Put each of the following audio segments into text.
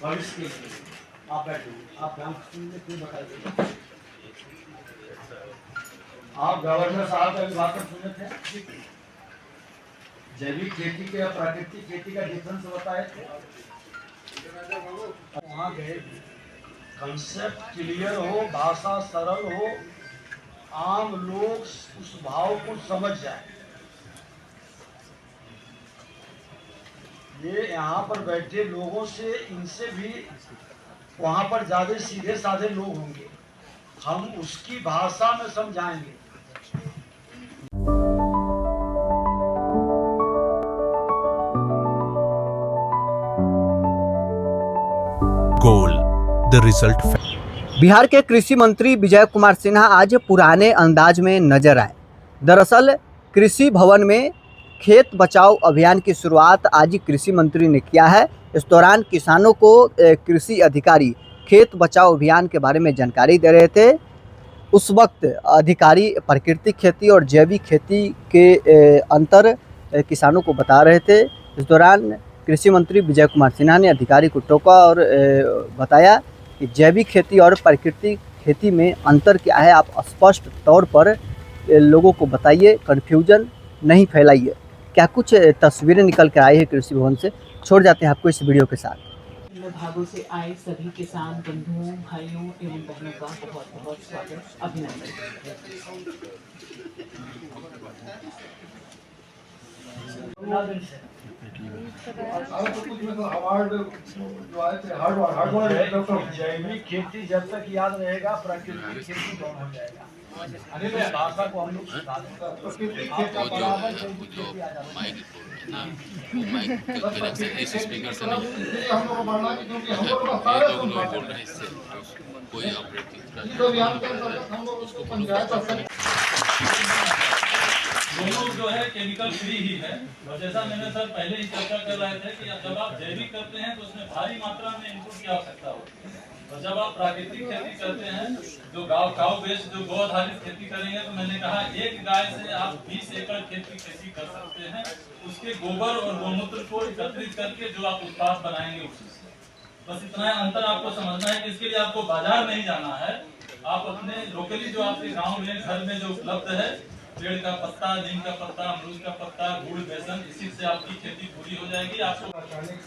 भविष्य के लिए आप बैठिए, आप काम सुनिए, क्यों बताइए। आप गवर्नर साहब का अभिभाषण सुने थे, जैविक खेती के और प्राकृतिक खेती का डिफरेंस बताए थे। वहाँ गए, कंसेप्ट क्लियर हो, भाषा सरल हो, आम लोग उस भाव को समझ जाए। ये यहाँ पर बैठे लोगों से, इनसे भी वहाँ पर ज्यादा सीधे साधे लोग होंगे, हम उसकी भाषा में समझाएंगे। Goal the result. बिहार के कृषि मंत्री विजय कुमार सिन्हा आज पुराने अंदाज में नजर आए। दरअसल कृषि भवन में खेत बचाओ अभियान की शुरुआत आज कृषि मंत्री ने किया है। इस दौरान किसानों को कृषि अधिकारी खेत बचाओ अभियान के बारे में जानकारी दे रहे थे। उस वक्त अधिकारी प्राकृतिक खेती और जैविक खेती के अंतर किसानों को बता रहे थे। इस दौरान कृषि मंत्री विजय कुमार सिन्हा ने अधिकारी को टोका और बताया कि जैविक खेती और प्राकृतिक खेती में अंतर क्या है, आप स्पष्ट तौर पर लोगों को बताइए, कन्फ्यूजन नहीं फैलाइए। क्या कुछ तस्वीरें निकल कर आई है कृषि भवन से, छोड़ जाते हैं आपको इस वीडियो के साथ। विभागों से आए सभी किसान बंधुओं, भाइयों एवं बहनों का बहुत बहुत स्वागत, अभिनंदन। जैविक खेती जब तक याद रहेगा, प्राकृतिक खेती कौन हो जाएगा। भाषा को हम लोग सिखा दोनों जो है केमिकल फ्री ही है। और जैसा मैंने सर पहले ही चर्चा कर रहे थे कि जब आप जैविक करते हैं तो उसमें भारी मात्रा में इनपुट की आवश्यकता होती है, और जब आप प्राकृतिक खेती करते हैं, जो काउ बेस्ड, जो गौ आधारित खेती करेंगे, तो मैंने कहा एक गाय से आप 20 एकड़ खेत की खेती कर सकते हैं। उसके गोबर और गौमूत्र को एकत्रित करके जो आप उत्पाद बनाएंगे उसी से। बस इतना अंतर आपको समझना है कि इसके लिए आपको बाजार नहीं जाना है। आप अपने लोकली जो आपके गाँव में घर में जो उपलब्ध है, पेड़ का पत्ता, नीम का पत्ता, अमरूद का पत्ता, गुड़, बेसन, इसी से आपकी खेती पूरी हो जाएगी। आपको रासायनिक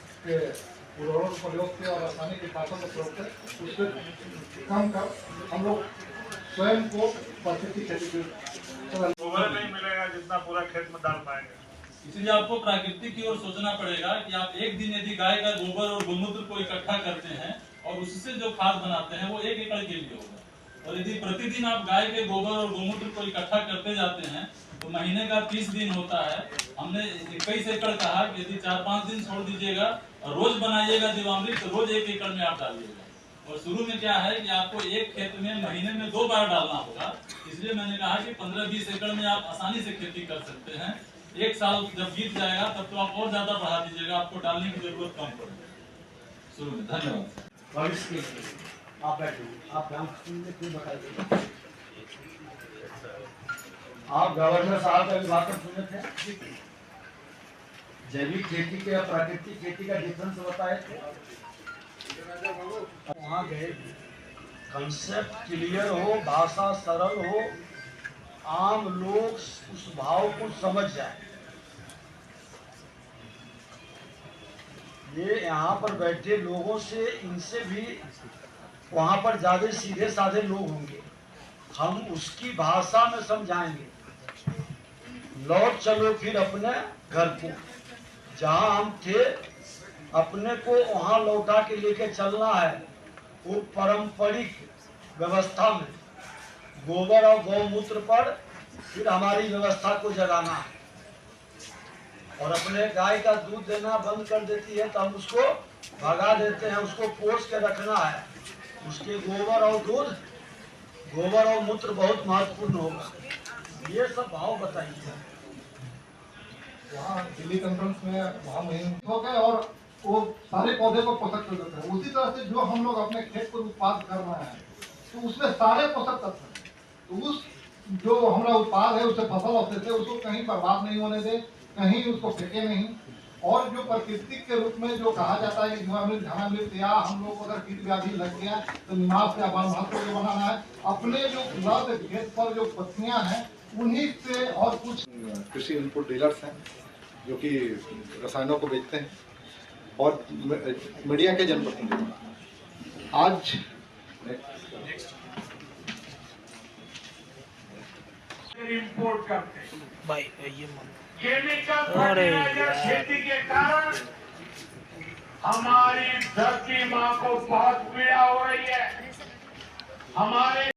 उर्वरक प्रयोग से और रासायनिक कीटनाशकों के प्रयोग से उससे कम कर हम लोग स्वयं को प्राकृतिक खेती गोबर नहीं मिलेगा जितना पूरा खेत में डाल पाएंगे। इसलिए आपको प्राकृतिक की ओर सोचना पड़ेगा कि आप एक दिन यदि गाय का गोबर और गोमूत्र को इकट्ठा करते हैं और उससे जो खाद बनाते हैं वो 1 एकड़ के लिए होगा, और यदि प्रतिदिन आप गाय के गोबर और गोमूत्र को इकट्ठा करते जाते हैं तो महीने का 30 दिन होता है। हमने 21 एकड़ कहा कि यदि 4-5 दिन छोड़ दीजिएगा और रोज बनाइएगा जीवामृत, तो रोज 1 एकड़ में आप डालिएगा। और शुरू में क्या है कि आपको एक खेत में महीने में 2 बार डालना होगा। इसलिए मैंने कहा कि 15-20 एकड़ में आप आसानी से खेती कर सकते हैं। 1 साल जब बीत जाएगा तब तो आप और ज्यादा बढ़ा दीजिएगा, आपको डालने की जरूरत कम पड़ेगी शुरू में। धन्यवाद। भविष्य के लिए आप बैठिए, आप काम सुनिए, क्यों बताइए। आप गवर्नर साहब का अभिभाषण सुने थे, जैविक खेती के और प्राकृतिक खेती का डिफरेंस बताए थे। वहाँ गए, कंसेप्ट क्लियर हो, भाषा सरल हो, आम लोग उस भाव को समझ जाए। ये यहाँ पर बैठे लोगों से, इनसे भी वहाँ पर ज्यादा सीधे साधे लोग होंगे, हम उसकी भाषा में समझाएंगे। लौट चलो फिर अपने घर को, जहाँ हम थे अपने को वहाँ लौटा के लेके चलना है। वो पारंपरिक व्यवस्था में गोबर और गौमूत्र पर फिर हमारी व्यवस्था को जगाना है। और अपने गाय का दूध देना बंद कर देती है तो हम उसको भगा देते हैं, उसको पोष के रखना है। उसके गोबर और दूध, गोबर और मूत्र बहुत महत्वपूर्ण होगा। ये सब भाव बताइए। वहाँ दिल्ली कॉन्फ्रेंस में वहाँ नहीं हो गए और वो सारे पौधे को पोषक कर देते हैं। उसी तरह से जो हम लोग अपने खेत को उत्पाद कर रहे हैं तो उसमें सारे पोषक तत्व हैं। तो उस जो हमारा उत्पाद है, उससे फसल होते थे, उसको कहीं बर्बाद नहीं होने दे, कहीं उसको फेंके नहीं। और जो प्राकृतिक के रूप में जो कहा जाता है कि जीवामृत घनामृत या हम लोग को अगर कीट व्याधि लग गया तो निमास या बारमास को जो बनाना है, अपने जो लद खेत पर जो पत्तियां हैं उन्हीं से और कुछ कृषि इनपुट डीलर्स हैं जो कि रसायनों को बेचते हैं और मीडिया के जनप्रतिनिधि आज इंपोर्ट करते हैं केमिकल फर्टिलाइजर खेती के कारण हमारी धरती माँ को बहुत पीड़ा हो रही है। हमारे